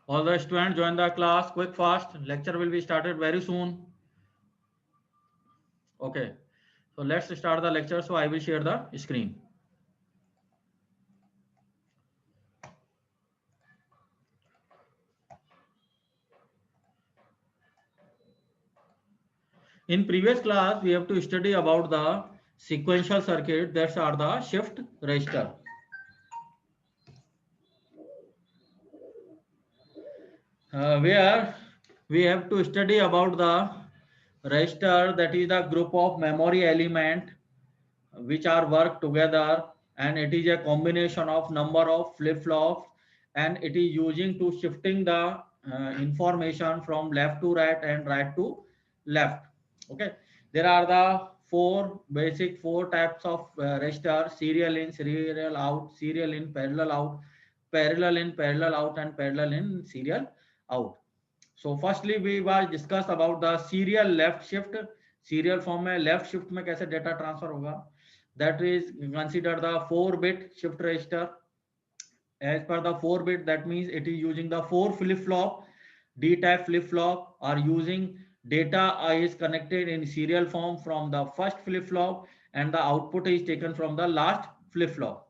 All the students join the class quick fast. Lecture will be started very soon. Okay. So let's start the lecture. So I will share the screen. In previous class, we have to study about the sequential circuit that are the shift register. Where we have to study about the register, that is the group of memory element which are work together, and it is a combination of number of flip-flops, and it is using to shifting the information from left to right and right to left. Okay, there are the four types of register: serial in, serial out, serial in, parallel out, parallel in, parallel out, and parallel in, serial out. So firstly we will discuss about the serial left shift. Serial form में left shift में कैसे data transfer होगा, that is consider the 4-bit shift register. As per the 4-bit, that means it is using the 4 flip flop. D type flip flop are using data is connected in serial form from the first flip flop, and the output is taken from the last flip flop.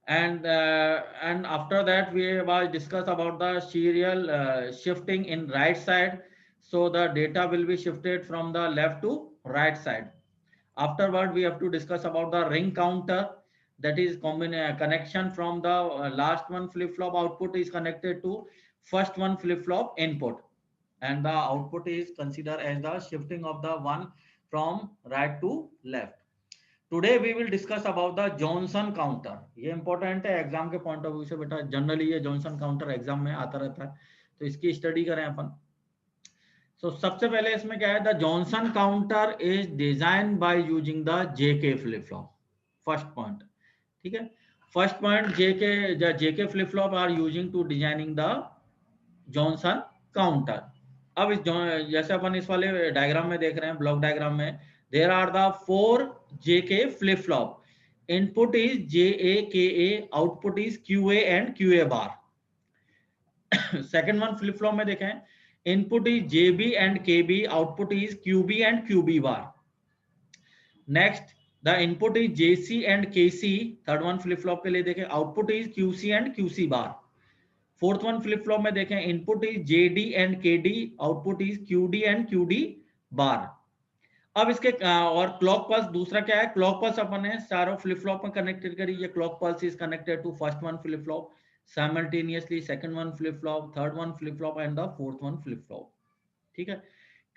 And after that we will discuss about the serial shifting in right side. So the data will be shifted from the left to right side. Afterward we have to discuss about the ring counter, that is connection from the last one flip flop output is connected to first one flip flop input, and the output is considered as the shifting of the one from right to left. Today we will discuss about the Johnson counter. ये important है exam के point of view से बेटा, generally ये Johnson counter exam में आता रहता है, तो इसकी स्टडी करें अपन. सो सबसे पहले इसमें क्या है, the Johnson counter is design by using the JK flip flop. First point, ठीक है. First point, JK flip flop are using to designing the Johnson counter. अब इस जैसे अपन इस वाले डायग्राम में देख रहे हैं, ब्लॉक डायग्राम में, there are the 4 JK flip flop. Input is JA, output is QA and QA bar. Second one flip flop में देखें, input is JB and KB, output is QB and QB bar. Next, the input is JC and KC. Third one flip flop के लिए देखें, output is QC and QC bar. Fourth one flip flop में देखें, input is JD and KD, output is QD and QD bar. अब इसके और clock pulse दूसरा क्या है, क्लॉक पल्स अपन ने चारों फ्लिप फ्लॉप में कनेक्टेड करी. ये clock pulse is connected to first one flip flop simultaneously, second one flip flop, third one flip flop and the fourth one flip flop. ठीक है.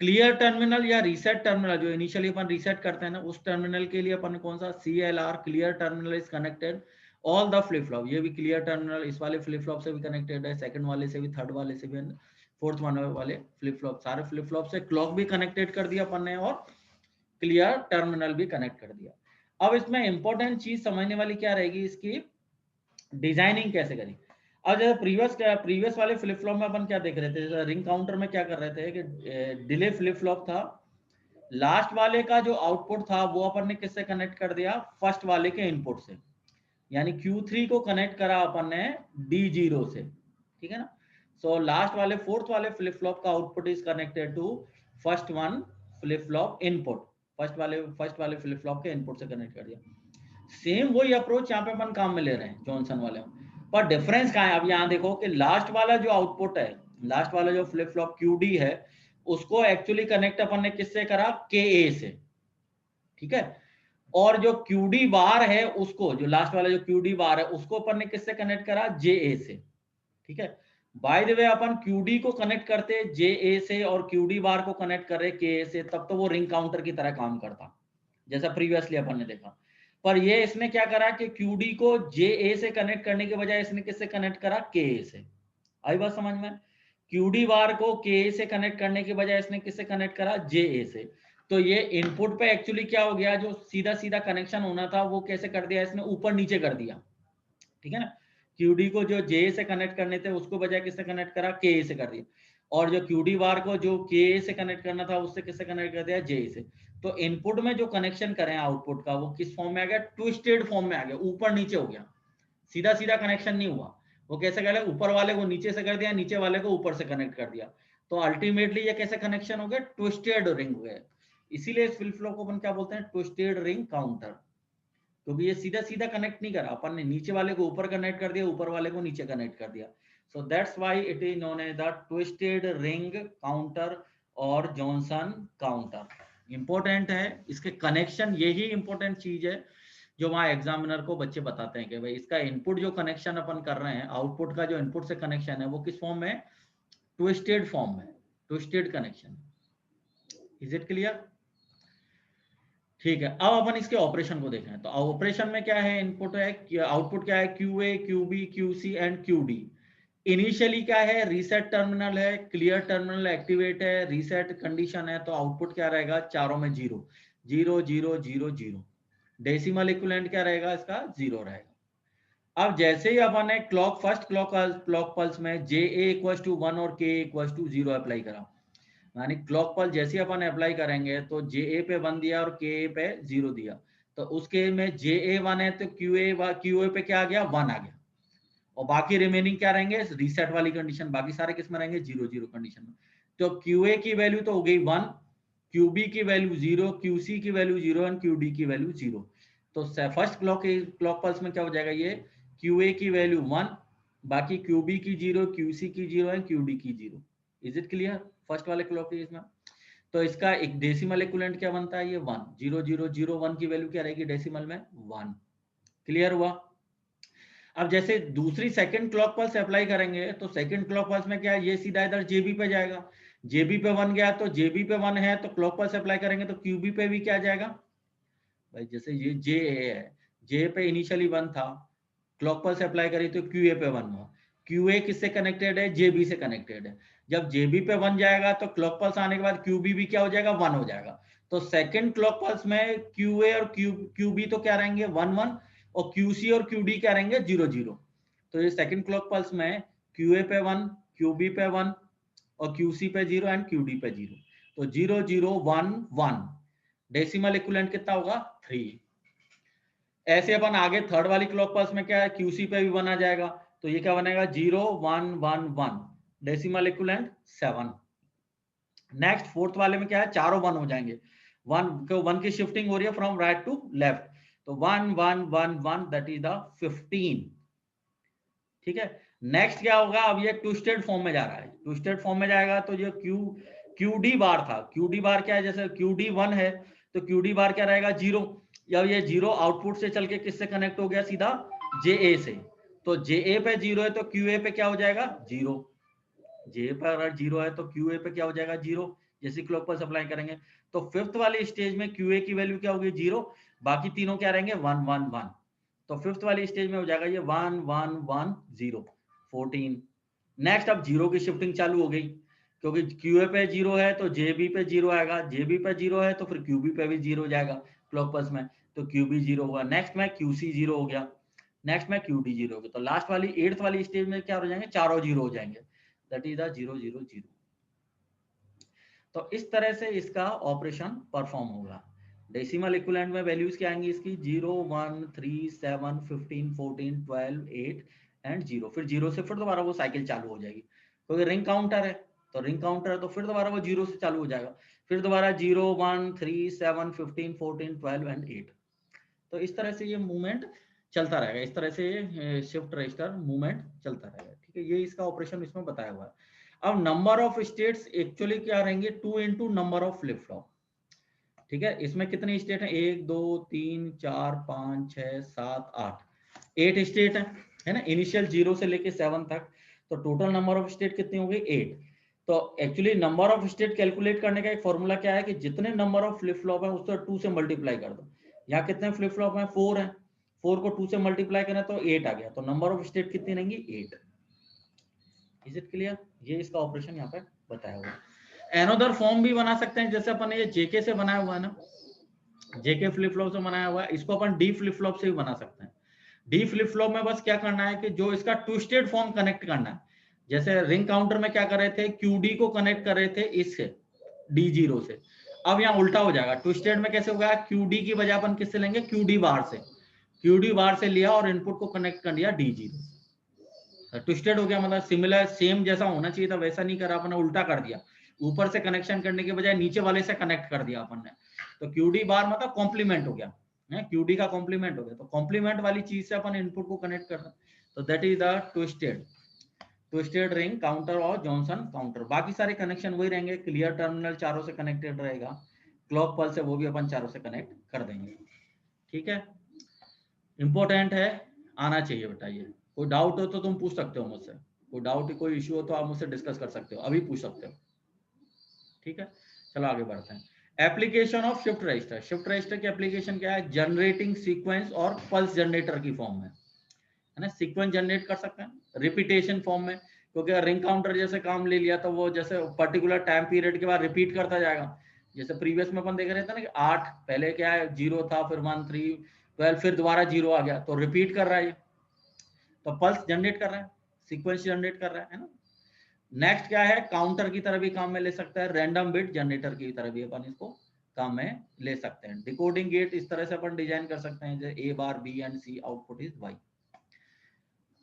क्लियर टर्मिनल या reset terminal, जो initially अपन reset करते हैं ना, उस टर्मिनल के लिए अपन कौन सा, CLR, clear terminal is connected all the flip flop. ये भी क्लियर टर्मिनल इस वाले फ्लिप फ्लॉप से भी कनेक्टेड है, सेकंड वाले से भी, थर्ड वाले से भी, फोर्थ वन वाले फ्लिप फ्लॉप, सारे फ्लिप फ्लॉप से क्लॉक भी कनेक्टेड कर दिया अपन ने और क्लियर टर्मिनल भी कनेक्ट कर दिया. अब इसमें इंपॉर्टेंट चीज समझने वाली क्या रहेगी, इसकी डिजाइनिंग कैसे करें. अब जैसे प्रीवियस वाले फ्लिप फ्लॉप में अपन क्या देख रहे थे, रिंग काउंटर में क्या कर रहे थे कि डिले फ्लिप फ्लॉप था, लास्ट वाले का जो आउटपुट था वो अपन ने किससे कनेक्ट कर दिया, फर्स्ट वाले के इनपुट से, यानी Q3 को कनेक्ट करा अपन ने D0 से. ठीक है ना. सो लास्ट वाले फोर्थ वाले फ्लिप फ्लॉप का output is connected to first one flip flop input, first वाले फ्लिप फ्लॉप के इनपुट से कनेक्ट कर दिया. सेम वही अप्रोच यहाँ पे अपन काम में ले रहे हैं जॉनसन वाले में, पर डिफरेंस कहाँ है. अब यहाँ देखो कि लास्ट वाला जो आउटपुट है, लास्ट वाला जो फ्लिप फ्लॉप QD है, उसको एक्चुअली कनेक्ट अपन ने किससे करा, KA से. ठीक है. और जो QD बार है उसको, जो लास्ट वाला जो QD बार है उसको अपन ने किससे कनेक्ट करा, JA से. ठीक है. By the way upon QD को कनेक्ट करते JA से और QD बार को कनेक्ट कर रहे KA से, तब तो वो रिंग काउंटर की तरह काम करता, जैसा प्रीवियसली अपन ने देखा. पर ये इसने क्या करा कि QD को JA से कनेक्ट करने के बजाय इसने किससे कनेक्ट करा, KA से. आई बात समझ में. QD बार को KA से कनेक्ट करने के बजाय इसने किससे कनेक्ट करा, JA से. तो ये इनपुट पे एक्चुअली क्या हो गया, जो सीधा सीधा कनेक्शन होना था वो कैसे कर दिया इसने, ऊपर नीचे कर दिया. ठीक है ना. QD को जो JA से कनेक्ट करने थे उसको बजाय किससे कनेक्ट करा, KA से कर दिया. और जो QD बार को जो KA से कनेक्ट करना था उससे किससे कनेक्ट कर दिया, JA से. तो इनपुट में जो कनेक्शन करें आउटपुट का, वो किस फॉर्म में आ गया, ट्विस्टेड फॉर्म में आ गया, ऊपर नीचे हो गया, सीधा सीधा कनेक्शन नहीं हुआ. वो कैसे कर लिया, ऊपर वाले को नीचे से कर दिया, नीचे वाले को ऊपर से कनेक्ट कर दिया, तो अल्टीमेटली ये कैसे कनेक्शन हो गया, ट्विस्टेड रिंग हो गया। इसीलिए इस फ्लिप फ्लॉप को अपन क्या बोलते हैं, ट्विस्टेड रिंग काउंटर, क्योंकि ये सीधा सीधा कनेक्ट नहीं करा, अपन ने नीचे वाले को ऊपर कनेक्ट कर दिया, ऊपर वाले को नीचे कनेक्ट कर दिया। So that's why it is known as the twisted ring counter और जॉनसन काउंटर। इंपॉर्टेंट है इसके कनेक्शन, यही इंपॉर्टेंट चीज है जो वहां एग्जामिनर को बच्चे बताते हैं कि भाई इसका इनपुट जो कनेक्शन अपन कर रहे हैं, आउटपुट का जो इनपुट से कनेक्शन है वो किस फॉर्म में, ट्विस्टेड फॉर्म में, twisted connection. Is it clear? ठीक है, अब अपन इसके ऑपरेशन को देखें। तो ऑपरेशन में क्या है, इनपुट है, आउटपुट क्या है, Q A, Q B, Q C and Q D. Initially क्या है, रीसेट टर्मिनल है, क्लियर टर्मिनल एक्टिवेट है, रीसेट कंडीशन है, तो आउटपुट क्या रहेगा, चारों में 0 0 0 0 0। डेसिमल इक्विवेलेंट क्या रहेगा इसका, 0 रहेगा। अब जैसे ही अपन ने क्लॉक फर्स्ट क्लॉक पल्स में जे ए इक्वल टू 1 और के इक्वल टू 0 अप्लाई करा, यानी क्लॉक पल्स जैसे ही अपन अप्लाई करेंगे तो जे ए पे 1 दिया और के ए पे 0 दिया, तो उसके में जे ए 1 है तो क्यू ए पे क्या आ गया, 1 आ गया, और बाकी रिमेनिंग क्या रहेंगे, रीसेट वाली कंडीशन, बाकी सारे किस में रहेंगे, 0 0 कंडीशन में। तो क्यू ए की वैल्यू तो हो गई 1, क्यू बी की वैल्यू 0, क्यू सी की वैल्यू 0 एंड क्यू डी की वैल्यू 0। तो फर्स्ट क्लॉक पल्स में क्या हो जाएगा, ये क्यू ए की वैल्यू 1, बाकी क्यू बी की 0, क्यू सी की 0 एंड क्यू डी की 0। Is it clear? फर्स्ट वाले क्लॉक केस में तो इसका एक डेसिमल इक्विवेलेंट क्या बनता है, ये 1 0 0 0 1 की वैल्यू क्या रहेगी डेसिमल में, 1। क्लियर हुआ? अब जैसे दूसरी सेकंड क्लॉक पल्स अप्लाई करेंगे तो सेकंड क्लॉक पल्स में क्या है, ये सीधा इधर जेबी पे जाएगा, जेबी पे 1 गया तो जेबी पे 1 है, तो क्लॉक पल्स अप्लाई करेंगे तो क्यूबी पे भी क्या जाएगा भाई, जैसे ये जे है, जे पे इनिशियली 1 था, क्लॉक पल्स अप्लाई करी तो क्यू ए पे 1 हुआ, क्यू ए किससे कनेक्टेड है, जेबी से कनेक्टेड है। जब जेबी पे 1 जाएगा तो क्लॉक पल्स आने के बाद क्यूबी भी क्या हो जाएगा, 1 हो जाएगा। तो सेकंड क्लॉक पल्स में क्यू ए और क्यूबी तो क्या रहेंगे, 1 1, और क्यू सी और क्यू डी क्या रहेंगे, 0 0। तो ये सेकंड क्लॉक पल्स में क्यू ए पे 1, क्यूबी पे 1 और क्यू सी पे 0 एंड क्यू डी पे 0। तो 0 0 1 1, डेसिमल इक्विवेलेंट कितना होगा, 3। ऐसे अपन आगे थर्ड वाली क्लॉक पल्स में क्या है, क्यूसी पे भी 1 आ जाएगा, तो ये क्या बनेगा, 0 1 1 1, डेसिमल इक्विवेलेंट 7। नेक्स्ट फोर्थ वाले में क्या है, चारों 1 हो जाएंगे, 1 की शिफ्टिंग हो रही है फ्रॉम राइट टू लेफ्ट, तो 1 1 1 1 दैट इज द 15। ठीक है, नेक्स्ट क्या होगा, अब ये ट्विस्टेड फॉर्म में जा रहा है, ट्विस्टेड फॉर्म में जाएगा तो जो क्यू डी बार था, क्यू डी बार क्या है, जैसे क्यू डी 1 है तो क्यू डी बार क्या रहेगा, 0, या ये 0 आउटपुट से चल के किससे कनेक्ट हो गया, सीधा जे ए से, तो जे ए पे 0 है तो क्यू ए पे क्या हो जाएगा, 0। जे पर अगर 0 है तो क्यू ए पे क्या हो जाएगा, 0, जैसे क्लॉक पर अप्लाई करेंगे। तो फिफ्थ वाली स्टेज में क्यू ए की वैल्यू क्या होगी, 0, बाकी तीनों क्या रहेंगे, 1 1 1। तो फिफ्थ वाली स्टेज में हो जाएगा ये 1 1 1 0 14। नेक्स्ट अब 0 की शिफ्टिंग चालू हो गई, क्योंकि क्यू ए पे 0 है तो जेबी पे 0 आएगा, जेबी पे 0 है तो फिर क्यूबी पे भी 0 जाएगा क्लॉक पल्स में, तो क्यूबी 0 हुआ। नेक्स्ट में क्यूसी 0 हो गया, नेक्स्ट में क्यूडी 0 हो गया। तो लास्ट वाली 8th वाली स्टेज में क्या हो जाएंगे, चारों 0 हो जाएंगे, दैट इज द 0 0 0। तो इस तरह से इसका ऑपरेशन परफॉर्म होगा। डेसिमल इक्विवेलेंट में वैल्यूज क्या आएंगी इसकी, 0 1 3 7 15 14 12 8 एंड 0। फिर 0 से फिर दोबारा वो साइकिल चालू हो जाएगी, क्योंकि रिंग काउंटर है, तो रिंग काउंटर है तो फिर दोबारा वो 0 से चालू हो जाएगा, फिर दोबारा 0 1 3 7 15 14 12 एंड 8। तो इस तरह से ये मूवमेंट चलता रहेगा, इस तरह से शिफ्ट रजिस्टर मूवमेंट चलता रहेगा। ठीक है, ये इसका ऑपरेशन इसमें बताया हुआ है। अब नंबर ऑफ स्टेट्स एक्चुअली क्या रहेंगे, 2 into number of flip flop. ठीक है, इसमें कितने स्टेट हैं, 1 2 3 4 5 6 7 8, 8 स्टेट है ना, इनिशियल 0 से लेके 7 तक। तो टोटल नंबर ऑफ स्टेट कितनी हो गई, 8। तो actually number of state calculate करने का एक फॉर्मूला क्या है कि जितने नंबर ऑफ फ्लिप फ्लॉप है उसको 2 से मल्टीप्लाई कर दो। यहाँ कितने फ्लिप फ्लॉप है, 4 है, 4 को 2 से मल्टीप्लाई करें तो 8 आ गया, तो नंबर ऑफ स्टेट कितनी रहेंगी, 8। Is it clear? ये इसका ऑपरेशन यहाँ पे बताया हुआ है। एनोदर फॉर्म भी बना सकते हैं, जैसे अपन ये जेके से बनाया हुआ है ना, जेके फ्लिप फ्लॉप से बनाया हुआ है, इसको अपन डी फ्लिप फ्लॉप से भी बना सकते हैं। डी फ्लिप फ्लॉप में बस क्या करना है कि जो इसका ट्विस्टेड फॉर्म कनेक्ट करना है, जैसे रिंग काउंटर में क्या कर रहे थे, क्यूडी को कनेक्ट कर रहे थे इससे D0 से, अब यहाँ उल्टा हो जाएगा, ट्विस्टेड में कैसे होगा, क्यूडी की बजाय अपन किससे लेंगे, क्यूडी बार से, क्यूडी बार से लिया और इनपुट को कनेक्ट कर दिया D0। ट्विस्टेड हो गया मतलब सिमिलर सेम जैसा होना चाहिए था वैसा नहीं करा, अपने उल्टा कर दिया, ऊपर से कनेक्शन करने के बजाय नीचे वाले से कनेक्ट कर दिया अपन ने। तो क्यूडी बार मतलब कॉम्प्लीमेंट हो गया है, क्यूडी का कॉम्प्लीमेंट हो गया। तो कॉम्प्लीमेंट वाली चीज से अपन इनपुट को कनेक्ट कर रहे हैं, तो that is the twisted ring counter और जॉनसन काउंटर। बाकी सारे कनेक्शन वही रहेंगे, क्लियर टर्मिनल चारों से कनेक्टेड रहेगा, क्लॉक पल्स है वो भी अपन चारों से कनेक्ट कर देंगे। ठीक है, इंपॉर्टेंट है, आना चाहिए बेटा। ये कोई डाउट हो तो तुम पूछ सकते हो मुझसे, कोई डाउट कोई इश्यू हो तो आप मुझसे डिस्कस कर सकते हो, अभी पूछ सकते हो। ठीक है, चलो आगे बढ़ते हैं। Application of shift register. Shift register की एप्लीकेशन क्या है? जनरेटिंग सीक्वेंस और पल्स जनरेटर की फॉर्म में है ना, सीक्वेंस जनरेट कर सकते हैं रिपीटेशन फॉर्म में, क्योंकि रिंग काउंटर जैसे काम ले लिया तो वो जैसे पर्टिकुलर टाइम पीरियड के बाद रिपीट करता जाएगा। जैसे प्रीवियस में अपन देख रहे थे ना कि 8 पहले क्या है 0 था, फिर 1 3 12 फिर दोबारा 0 आ गया, तो रिपीट कर रहा है ये, तो पल्स जनरेट कर रहा है, सीक्वेंस जनरेट कर रहा है ना। नेक्स्ट क्या है, काउंटर की तरह भी काम में ले सकता है, रैंडम बिट जनरेटर की तरह भी अपन इसको काम में ले सकते हैं। डिकोडिंग गेट इस तरह से अपन डिजाइन कर सकते हैं, जैसे A bar B and C output is Y।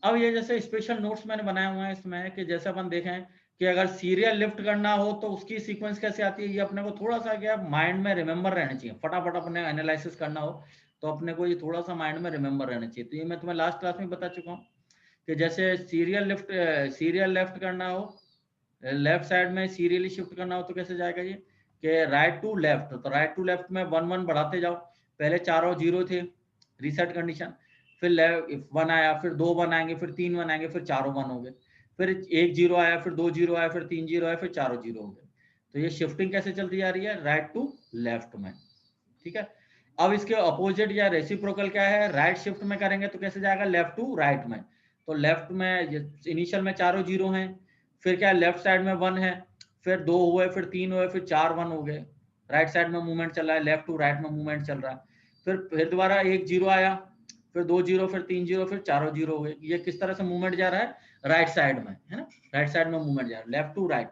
अब ये जैसे स्पेशल नोट्स मैंने बनाए हुए हैं इसमें कि जैसे अपन देखें कि अगर सीरियल लिफ्ट करना हो तो उसकी सीक्वेंस कैसे आती है, ये अपने को थोड़ा सा क्या माइंड में रिमेंबर रहना चाहिए, फटाफट अपने एनालिसिस करना हो तो अपने को ये थोड़ा सा माइंड में रिमेंबर रहना चाहिए। तो ये मैं तुम्हें लास्ट क्लास में बता चुका हूँ कि जैसे सीरियल लेफ्ट करना हो, लेफ्ट साइड में सीरियली शिफ्ट करना हो तो कैसे जाएगा ये कि राइट टू लेफ्ट, तो राइट टू लेफ्ट में 1 1 बढ़ाते जाओ, पहले चारों 0 थे रीसेट कंडीशन, फिर 1 आया, फिर 2 1 आएंगे, फिर 3 1 आएंगे, फिर चारों 1 हो गए, फिर 1 0 आया, फिर 2 0 आया, फिर 3 0 आया, फिर चारों 0 हो गए। तो ये शिफ्टिंग कैसे चलती जा रही है? राइट टू लेफ्ट में। ठीक है, अब इसके अपोजिट या रेसिप्रोकल क्या है, राइट शिफ्ट में करेंगे तो कैसे जाएगा? लेफ्ट टू राइट में। तो लेफ्ट में इनिशियल में चारों 0 हैं, फिर क्या लेफ्ट साइड में 1 है, फिर 2 हुए, फिर 3 हुए, फिर 4 1 हो गए, राइट साइड में मूवमेंट चल रहा है, लेफ्ट टू राइट में मूवमेंट चल रहा है, फिर दोबारा 1 0 आया, फिर 2 0, फिर 3 0, फिर चारों 0 हो गए। ये किस तरह से मूवमेंट जा रहा है? राइट साइड में है ना, राइट साइड में मूवमेंट जा रहा है, लेफ्ट टू राइट।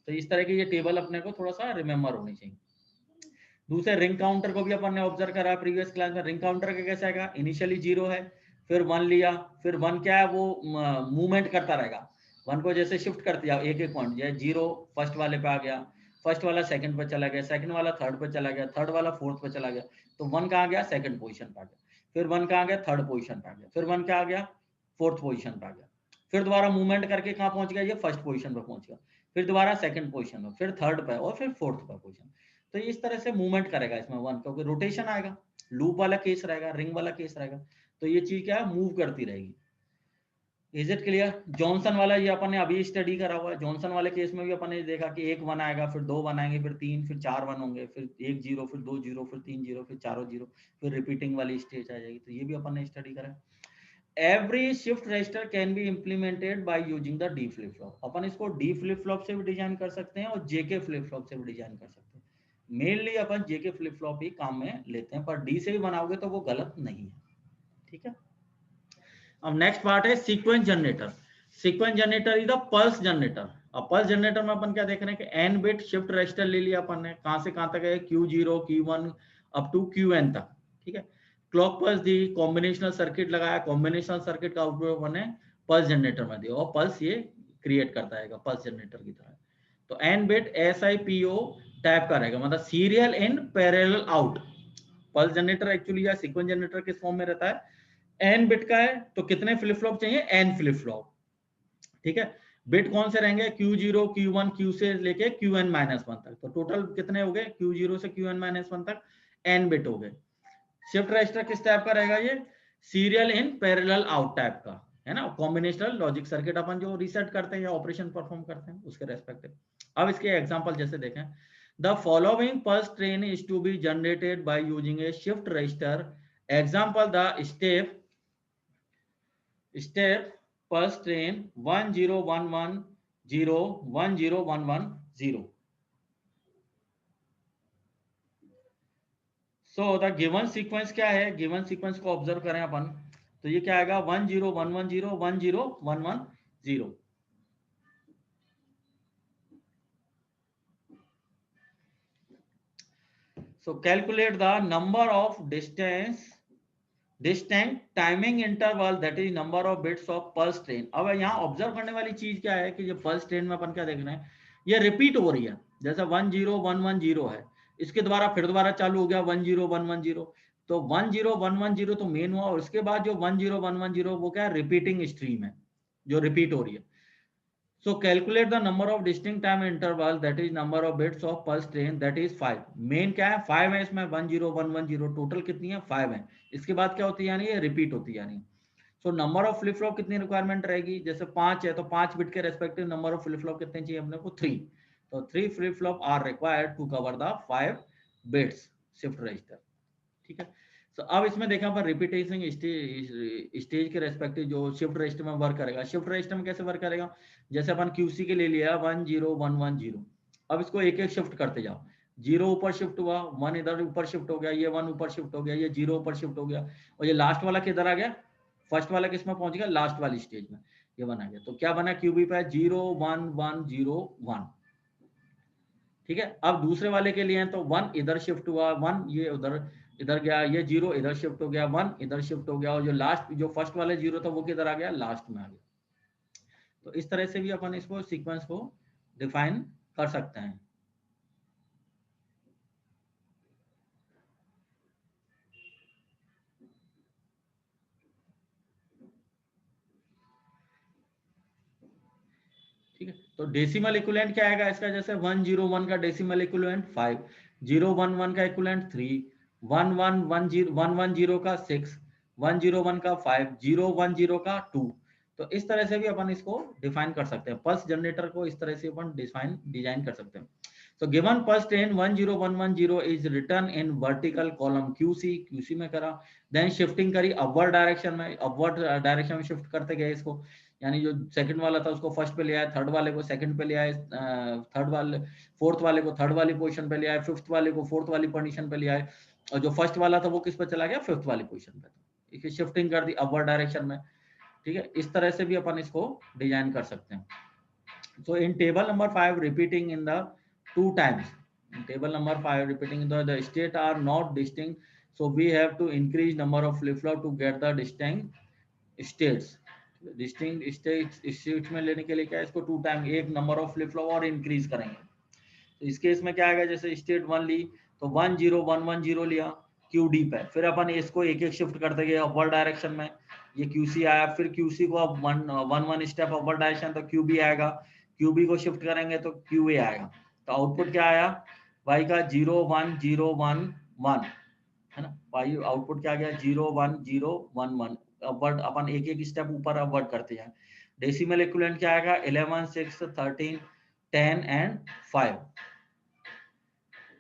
तो इस तरह की ये टेबल अपने को थोड़ा सा रिमेंबर होनी चाहिए। दूसरे रिंग काउंटर को भी अपन ने ऑब्जर्व करा प्रीवियस क्लास में, रिंग काउंटर का कैसा आएगा? इनिशियली 0 है, फिर 1 लिया, फिर 1 क्या है वो मूवमेंट करता रहेगा, 1 को जैसे शिफ्ट करते जाओ एक एक पॉइंट, जैसे 0 फर्स्ट वाले पे आ गया, फर्स्ट वाला सेकंड पे चला गया, सेकंड वाला थर्ड पे चला गया, थर्ड वाला फोर्थ पे चला गया, तो 1 कहाँ गया? सेकंड पोजीशन पे आ गया, फिर 1 कहाँ गया? थर्ड पोजीशन पे आ गया, फिर 1 क्या आ गया? फोर्थ पोजीशन पे आ गया, फिर दोबारा मूवमेंट करके कहाँ पहुंच गया? ये फर्स्ट पोजीशन पे पहुंच गया, फिर दोबारा सेकंड पोजीशन पे, फिर थर्ड पे और फिर फोर्थ पे पोजीशन। तो इस तरह से मूवमेंट करेगा इसमें 1, क्योंकि रोटेशन आएगा, लूप वाला केस रहेगा, रिंग वाला केस रहेगा, तो ये चीज क्या मूव करती रहेगी। Is it clear? जॉनसन वाला ये अपन ने अभी स्टडी करा हुआ है, जॉनसन वाले केस में भी अपन ने देखा कि 1 1 आएगा, फिर 2 1 आएंगे, फिर 3, फिर 4 1 होंगे, फिर 1 0, फिर 2 0, फिर 3 0, फिर चारों 0, फिर रिपीटिंग वाली स्टेज आ जाएगी। तो ये भी अपन ने स्टडी करा। Every shift register can be implemented by using the D flip flop. अपन इसको डी फ्लिप फ्लॉप से भी डिजाइन कर सकते हैं और जेके फ्लिप फ्लॉप से भी डिजाइन कर सकते हैं। मेनली अपन जेके फ्लिप फ्लॉप ही काम में लेते हैं, पर डी से भी बनाओगे तो वो गलत नहीं है। ठीक है, अब नेक्स्ट पार्ट है sequence generator. Sequence generator is the pulse generator. अब पल्स जनरेटर में अपन क्या देख रहे हैं कि एन बिट शिफ्ट रजिस्टर ले लिया अपन ने, कहां से कहां तक है? Q0 Q1 up to Qn तक। ठीक है, क्लॉक पल्स दी, कॉम्बिनेशनल सर्किट लगाया, कॉम्बिनेशनल सर्किट का आउटपुट अपन ने पल्स जनरेटर में दिया और पल्स ये क्रिएट करता है पल्स जनरेटर की तरह। तो एन बिट SIPO टाइप का रहेगा, मतलब serial in parallel out. Pulse generator actually या सीक्वेंस जनरेटर किस फॉर्म में रहता है? एन बिट का है तो कितने फ्लिप फ्लॉप चाहिए? N flip flop. ठीक है, बिट कौन से रहेंगे? Q0 Q1 Q से लेके Qn-1 तक, तो टोटल कितने हो गए? Q0 से Qn-1 तक n बिट हो गए। शिफ्ट रजिस्टर किस टाइप का रहेगा? ये serial in parallel out type का है ना, कॉम्बिनेशनल लॉजिक सर्किट अपन जो रीसेट करते हैं या ऑपरेशन परफॉर्म करते हैं उसके रेस्पेक्टिव। अब इसके एग्जांपल जैसे देखें, the following pulse train is to be generated by using a shift register. Example the step pulse train 10110 10110। So the given sequence क्या है? गिवन सीक्वेंस को ऑब्जर्व करें अपन, तो ये क्या आएगा? 10110 10110। So calculate the number of distance distinct timing interval that is number of bits of pulse train. अब यहाँ ऑब्जर्व करने वाली चीज क्या है कि जो पल्स ट्रेन में अपन क्या देख रहे हैं, ये रिपीट हो रही है। जैसे 10110 है, इसके द्वारा फिर दोबारा चालू हो गया 10110, तो 10110 तो मेन हुआ, और उसके बाद जो 10110 वो क्या है, रिपीटिंग स्ट्रीम है जो रिपीट हो रही है। So calculate the number of distinct time interval, that is number of bits of pulse train, that is 5। Main क्या है, 5 है इसमें, 10110 टोटल कितनी है, 5 है। इसके बाद क्या होती है, यानी ये रिपीट होती है। यानी so number of flip flop कितनी रिक्वायरमेंट रहेगी, जैसे 5 है तो 5 बिट के respective number of flip flop कितने चाहिए अपने को, 3। तो 3 flip flop are required to cover the 5 bits shift register. ठीक है। तो अब इसमें देखा पर रिपीटेशन स्टेज के रेस्पेक्टिव जो शिफ्ट रजिस्टर में वर्क करेगा। शिफ्ट रजिस्टर में कैसे वर्क करेगा, जैसे अपन क्यूसी के ले लिया 10110, अब इसको एक एक शिफ्ट करते जाओ। 0 ऊपर शिफ्ट हुआ, 1 इधर ऊपर शिफ्ट हो गया, ये 1 ऊपर शिफ्ट हो गया, ये 0 ऊपर शिफ्ट हो गया, और ये लास्ट वाला किधर आ गया, फर्स्ट वाला किस में पहुंच गया, लास्ट वाली स्टेज में, ये बना गया। तो क्या बना क्यूबी पे 01101। ठीक है। अब दूसरे वाले के लिए तो 1 इधर शिफ्ट हुआ, 1 ये उधर इधर गया, ये 0 इधर शिफ्ट हो गया, 1 इधर शिफ्ट हो गया, और जो लास्ट जो फर्स्ट वाले 0 था वो किधर आ गया, लास्ट में आ गया। तो इस तरह से भी अपन इसको सीक्वेंस को डिफाइन कर सकते हैं। ठीक है। तो डेसिमल इक्विवेलेंट क्या आएगा इसका, जैसे 101 का डेसिमल इक्विवेलेंट 5, 011 का इक्विवेलेंट 3, 110 का 6, 101 का 5, 010 का 2। तो इस तरह से भी अपन इसको डिफाइन कर सकते हैं। पल्स जनरेटर को इस तरह से अपन डिजाइन कर सकते हैं। So given pulse train 10110 is written in vertical column QC में करा, then shifting करी upward direction में, upward direction में shift करते गए इसको। यानी जो सेकंड वाला था उसको फर्स्ट पे ले आए, थर्ड वाले को सेकंड पे ले आए, थर्ड वाले फोर्थ वाले को थर्ड वाली पोजीशन पे ले आए, फिफ्थ वाले को फोर्थ वाली पोजीशन पे ले आए, और जो फर्स्ट वाला था वो किस पे चला गया, फिफ्थ वाली पोजीशन पे। तो शिफ्टिंग कर दी अपवर्ड डायरेक्शन में। ठीक है। इस तरह से भी अपन इसको डिजाइन कर सकते हैं। So in table number 5, repeating in the 2 times. In table number 5, repeating in the state are not distinct. So we have to increase number of flip flop to get the distinct states. Distinct states में लेने के लिए क्या है, इसको 2 time एक number of flip flop और increase करेंगे। तो इस केस में क्या आएगा, जैसे स्टेट 1 ली तो 10110 लिया QD पे, फिर अपन इसको एक एक शिफ्ट करते गए अपवर्ड डायरेक्शन में, ये QC आया, फिर QC को अब 1 स्टेप अपवर्ड डायरेक्शन तो QB आएगा, QB को शिफ्ट करेंगे तो QA आएगा। तो आउटपुट क्या आया y का 01011 है ना, y आउटपुट क्या आ गया 01011। अपवर्ड अपन एक एक स्टेप ऊपर अपवर्ड करते जाए। डेसिमल इक्विवेलेंट क्या आएगा 11 6 13 10 एंड 5।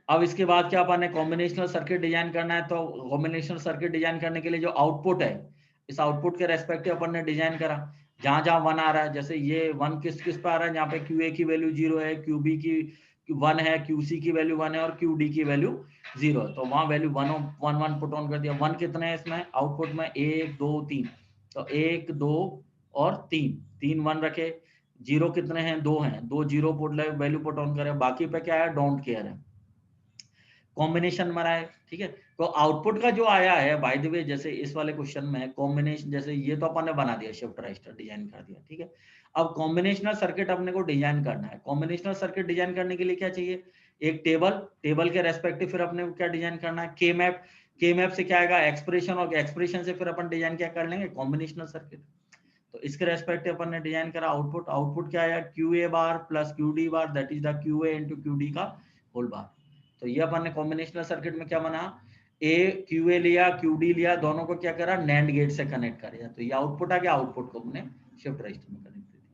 अब इसके बाद क्या अपन ने कॉम्बिनेशनल सर्किट डिजाइन करना है। तो कॉम्बिनेशनल सर्किट डिजाइन करने के लिए जो आउटपुट है, इस आउटपुट के रेस्पेक्टिव अपन ने डिजाइन करा। जहां जहां 1 आ रहा है, जैसे ये 1 किस किस पे आ रहा है, जहाँ पे QA की वैल्यू 0 है, QB की 1 है, QC की वैल्यू 1 है, और QD की वैल्यू 0 है, तो वहां वैल्यू 1 पुट ऑन कर दिया। 1 कितने हैं इसमें आउटपुट में, 1 2 3, तो 1 2 और 3 1 रखे। 0 कितने हैं, 2 हैं, 2 0 पुट वैल्यू पुट ऑन करे, बाकी पे क्या है, डोंट केयर है, कॉम्बिनेशन मरा है। ठीक है। तो आउटपुट का जो आया है बाय द वे, जैसे इस वाले क्वेश्चन में कॉम्बिनेशन, जैसे ये तो अपन ने बना दिया, शिफ्ट रजिस्टर डिजाइन कर दिया। ठीक है। अब कॉम्बिनेशनल सर्किट अपने को डिजाइन करना है। कॉम्बिनेशनल सर्किट डिजाइन करने के लिए क्या चाहिए, एक टेबल के रेस्पेक्टिव फिर अपने को क्या डिजाइन करना है, के मैप से क्या आएगा एक्सप्रेशन, और एक्सप्रेशन से फिर अपन डिजाइन क्या कर लेंगे, कॉम्बिनेशनल सर्किट। तो इसके रेस्पेक्टिव अपन ने डिजाइन करा आउटपुट क्या आया, QA bar plus QD bar, that is the QA into QD का होल बार। तो ये अपन ने कॉम्बिनेशनल सर्किट में क्या बना, QA लिया QD लिया, दोनों को क्या करा, नैंड गेट से कनेक्ट कर दिया। तो ये आउटपुट आ गया, आउटपुट को हमने शिफ्ट रजिस्टर में कनेक्ट कर दिया।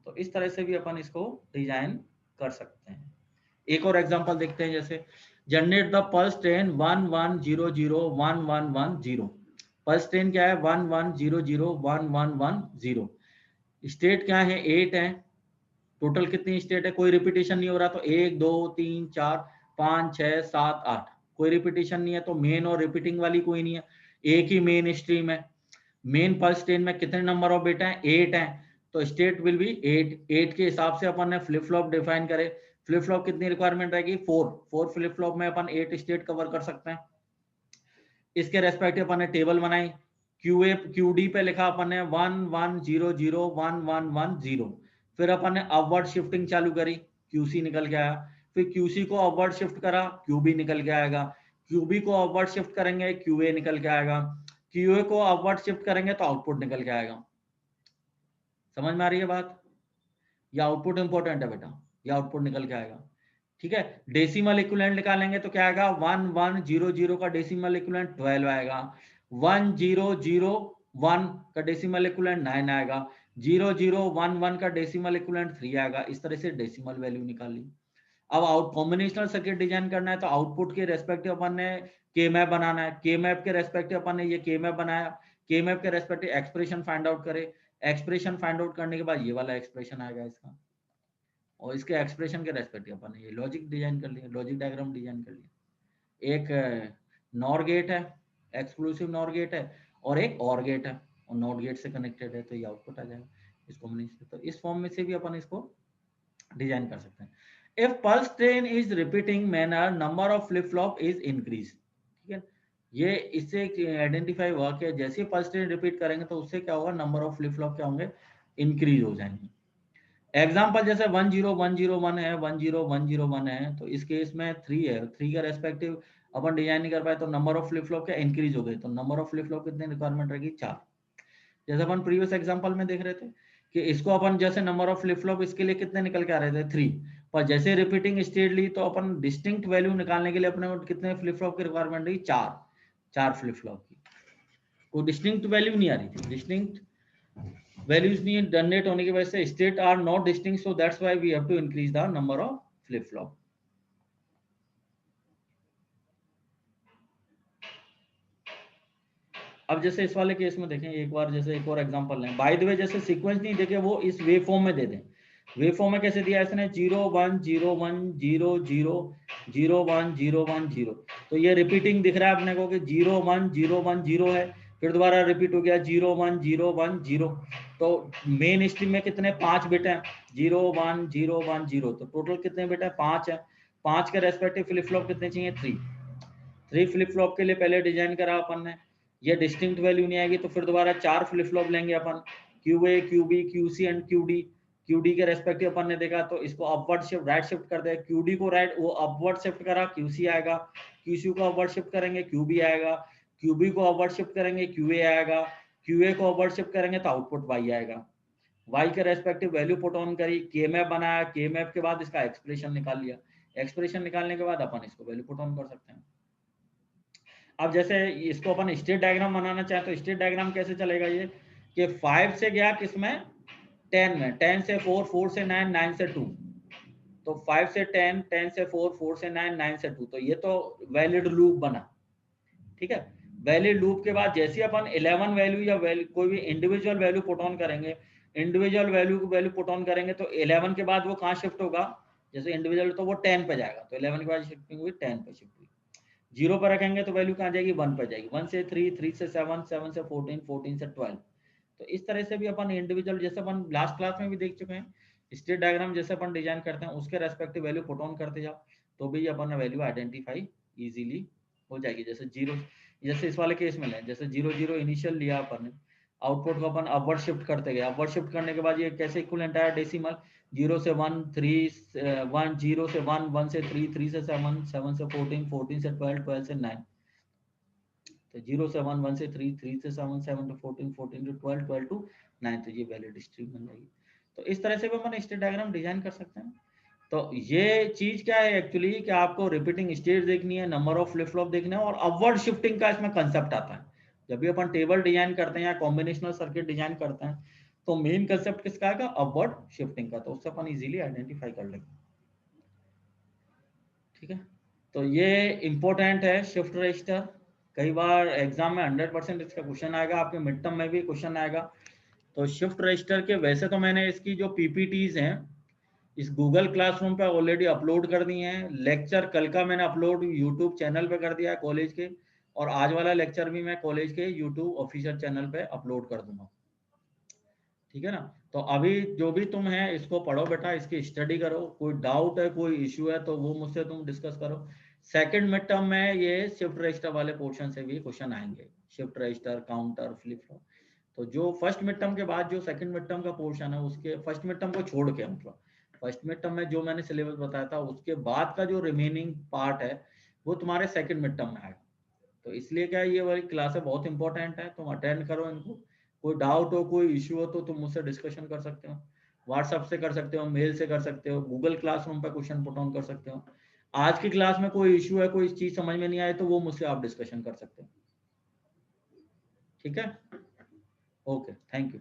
तो इस तरह से भी अपन इसको डिजाइन कर सकते हैं। एक और एग्जांपल देखते हैं, जैसे generate the pulse train 11001110। Pulse train क्या है 11001110। स्टेट क्या है 8 है, टोटल कितनी स्टेट है, कोई रिपीटेशन नहीं हो रहा, तो 1 2 3 4 5 6 7 8, कोई रिपीटेशन नहीं है, तो मेन और रिपीटिंग वाली कोई नहीं है, एक ही मेन स्ट्रीम है। मेन पल्स ट्रेन में कितने नंबर ऑफ बिट हैं, 8 हैं, तो स्टेट विल बी 8 के हिसाब से अपन ने फ्लिप फ्लॉप डिफाइन करे। फ्लिप फ्लॉप कितनी रिक्वायरमेंट रहेगी, 4 फ्लिप फ्लॉप में अपन 8 स्टेट कवर कर सकते हैं। इसके रेस्पेक्टिव अपन ने टेबल बनाई, QA QD पे लिखा अपन ने 1 1 0 0 1 1 1 0, फिर अपन ने अपवर्ड शिफ्टिंग चालू करी, QC निकल के आया, फिर QC को अपवर्ड शिफ्ट करा, QB निकल के आएगा, QB को अपवर्ड शिफ्ट करेंगे, QA निकल के आएगा, QA को अपवर्ड शिफ्ट करेंगे तो आउटपुट निकल के आएगा। समझ में आ रही है बात? या आउटपुट इंपॉर्टेंट है बेटा, या आउटपुट निकल के आएगा। ठीक है, डेसिमल इक्विवेलेंट निकालेंगे तो क्या आएगा, 1 1 0 0 का डेसिमल इक्विवेलेंट 12 आएगा, 1 0 0 1 का डेसिमल इक्विवेलेंट 9 आएगा, 0 0 1 1 का डेसिमल इक्विवेलेंट 3 आएगा। इस तरह से डेसिमल वैल्यू निकाली। अब आउट कॉम्बिनेशनल सर्किट डिजाइन करना है तो आउटपुट के रेस्पेक्टिव अपन ने के मैप बनाना है, के मैप के रेस्पेक्टिव अपन ने ये के मैप बनाया, के मैप के रेस्पेक्टिव एक्सप्रेशन फाइंड आउट करे, एक्सप्रेशन फाइंड आउट करने के बाद ये वाला एक्सप्रेशन आएगा इसका, और इसके एक्सप्रेशन के रेस्पेक्टिव अपन ने ये लॉजिक डिजाइन कर लिया, लॉजिक डायग्राम डिजाइन कर लिया। एक नॉर गेट है, एक्सक्लूसिव नॉर गेट है, और एक और गेट है और नॉट गेट से कनेक्टेड है, तो ये आउटपुट आ जाएगा इस कॉम्बिनेशन से। तो इस फॉर्म में से भी अपन इसको डिजाइन कर सकते हैं। If pulse train is repeating manner, number of flip flop is increase। ठीक है, ये इससे आइडेंटिफाई हुआ कि जैसे पल्स ट्रेन रिपीट करेंगे तो उससे क्या होगा, नंबर ऑफ फ्लिप फ्लॉप क्या होंगे, इंक्रीज हो जाएंगे। एग्जाम्पल जैसे 10101 है, 10101 है, तो इस केस में 3 है, 3 का रेस्पेक्टिव अपन डिजाइन नहीं कर पाए तो नंबर ऑफ फ्लिप फ्लॉप क्या इंक्रीज हो गए, तो नंबर ऑफ फ्लिप फ्लॉप कितने रिक्वायरमेंट रहेगी, 4। जैसे अपन प्रीवियस एग्जांपल में देख रहे थे कि इसको अपन जैसे नंबर ऑफ फ्लिप फ्लॉप इसके लिए कितने निकल के आ रहे थे, 3, पर जैसे रिपीटिंग स्टेट ली तो अपन डिस्टिंक्ट वैल्यू निकालने के लिए अपने को कितने फ्लिप फ्लॉप की रिक्वायरमेंट रही, 4 फ्लिप फ्लॉप की। कोई डिस्टिंक्ट वैल्यू नहीं आ रही थी, डिस्टिंक्ट वैल्यूज नहीं जनरेट होने की वजह से state are not distinct, so that's why we have to increase the number of flip flop. अब जैसे इस वाले केस में देखें एक बार, जैसे एक और एग्जांपल लें, बाय द वे जैसे सीक्वेंस नहीं देखे वो इस वेव फॉर्म में दे दें। वेव फॉर्म में कैसे दिया है इसने, 0 1 0 1 0 0 0 1 0 1 0, तो ये रिपीटिंग दिख रहा है अपने को कि 0 1 0 1 0 है, फिर दोबारा रिपीट हो गया 0 1 0 1 0, तो मेन स्ट्रीम में कितने 5 बिट हैं, 0 1 0 1 0, तो टोटल कितने बिट है, 5 है। 5 के रेस्पेक्टिव फ्लिप फ्लॉप कितने चाहिए, 3 फ्लिप फ्लॉप के लिए पहले डिजाइन करा अपन ने, ये डिस्टिंक्ट वैल्यू नहीं आएगी तो फिर दोबारा 4 फ्लिप फ्लॉप लेंगे अपन, QA QB QC and QD। QD के रेस्पेक्टिव अपन ने देखा तो इसको अपवर्ड शिफ्ट राइट शिफ्ट कर दे, QD को राइट वो अपवर्ड शिफ्ट करा, QC आएगा, QC को अपवर्ड शिफ्ट करेंगे, QB आएगा, QB को अपवर्ड शिफ्ट करेंगे, QA आएगा, QA को अपवर्ड शिफ्ट करेंगे तो आउटपुट Y आएगा। Y के रेस्पेक्टिव वैल्यू पुट ऑन करी, के मैप बनाया, के मैप के बाद इसका एक्सप्रेशन निकाल लिया, एक्सप्रेशन निकालने के बाद अपन इसको वैल्यू पुट ऑन कर सकते हैं। अब जैसे इसको अपन स्टेट डायग्राम बनाना चाहे तो स्टेट डायग्राम कैसे चलेगा, ये कि 5 से गया किसमें, 10 में, 10 से 4, 4 से 9, 9 से 2, तो 5 से 10, 10 से 4, 4 से 9, 9 से 2, तो ये तो वैलिड लूप बना। ठीक है, वैलिड लूप के बाद जैसे अपन 11 वैल्यू या कोई भी इंडिविजुअल वैल्यू पुट ऑन करेंगे, इंडिविजुअल वैल्यू को वैल्यू पुट ऑन करेंगे तो 11 के बाद वो कहाँ शिफ्ट होगा, जैसे इंडिविजुअल तो वो 10 पे जाएगा, तो 11 के बाद शिफ्टिंग हुई 10 पे शिफ्ट हुई, 0 पर रखेंगे तो वैल्यू कहाँ जाएगी, 1 पर जाएगी, 1 से 3, 3 से 7, 7 से 14, 14 से 12। तो इस तरह से भी अपन इंडिविजुअल, जैसे अपन लास्ट क्लास में भी देख चुके हैं, स्टेट डायग्राम जैसे अपन डिजाइन करते हैं उसके रेस्पेक्टिव वैल्यू पुट ऑन करते जाओ तो भी अपन वैल्यू आइडेंटिफाई इजीली हो जाएगी। जैसे 0, जैसे इस वाले केस में लें, जैसे 0 0 इनिशियल लिया अपन ने, आउटपुट को अपन अपवर्ड शिफ्ट करते गए, अपवर्ड शिफ्ट करने के बाद ये कैसे इक्विवेलेंट आया, डेसिमल 0 से 1 3 1 0 से 1 1 से 3 3 से 7 7 से 14 14 से 12 12 से 9, तो 0 से 1 1 से 3 3 से 7 7 to 14 14 to 12 12 to 9, तो ये वैलिड स्ट्रीम बन जाएगी। तो इस तरह से भी अपन स्टेट डायग्राम डिजाइन कर सकते हैं। तो ये चीज क्या है एक्चुअली कि आपको रिपीटिंग स्टेट देखनी है, नंबर ऑफ फ्लिप फ्लॉप देखना है, और अपवर्ड शिफ्टिंग का इसमें कंसेप्ट आता है। जब भी अपन टेबल डिजाइन करते हैं या कॉम्बिनेशनल सर्किट डिजाइन करते हैं तो मेन कंसेप्ट किसका आएगा, अपवर्ड शिफ्टिंग का, तो उससे अपन इजीली आइडेंटिफाई कर लेंगे। ठीक है, तो ये इंपॉर्टेंट है शिफ्ट रजिस्टर, कई बार एग्जाम में 100% इसका क्वेश्चन आएगा, आपके मिड टर्म में भी क्वेश्चन आएगा। तो शिफ्ट रजिस्टर के वैसे तो मैंने इसकी जो पीपीटीज हैं इस गूगल क्लासरूम पे ऑलरेडी अपलोड कर दिए हैं, लेक्चर कल का मैंने अपलोड यूट्यूब चैनल पे कर दिया है कॉलेज के, और आज वाला लेक्चर भी मैं कॉलेज के यूट्यूब ऑफिशियल चैनल पे अपलोड कर दूंगा। ठीक है ना, तो अभी जो भी तुम है इसको पढ़ो बेटा, इसकी स्टडी करो, कोई डाउट है कोई इश्यू है तो वो मुझसे तुम डिस्कस करो। सेकंड मिड टर्म में ये शिफ्ट रजिस्टर वाले पोर्शन से भी क्वेश्चन आएंगे, shift register, counter, flip flop. तो जो फर्स्ट मिड टर्म के बाद जो सेकंड मिड टर्म का पोर्शन है, उसके फर्स्ट मिड टर्म को छोड़ के, मतलब फर्स्ट मिड टर्म में जो मैंने सिलेबस बताया था उसके बाद का जो रिमेनिंग पार्ट है वो तुम्हारे सेकंड मिड टर्म में आएगा। तो इसलिए क्या ये वाली क्लासेस बहुत इंपॉर्टेंट है, तुम अटेंड करो इनको। कोई डाउट हो, कोई इश्यू हो तो तुम मुझसे डिस्कशन कर सकते हो, व्हाट्सएप से कर सकते हो, मेल से कर सकते हो, गूगल क्लासरूम पे क्वेश्चन पुट ऑन कर सकते हो। आज की क्लास में कोई इश्यू है, कोई चीज समझ में नहीं आए तो वो मुझसे आप डिस्कशन कर सकते हो। ठीक है, ओके, थैंक यू।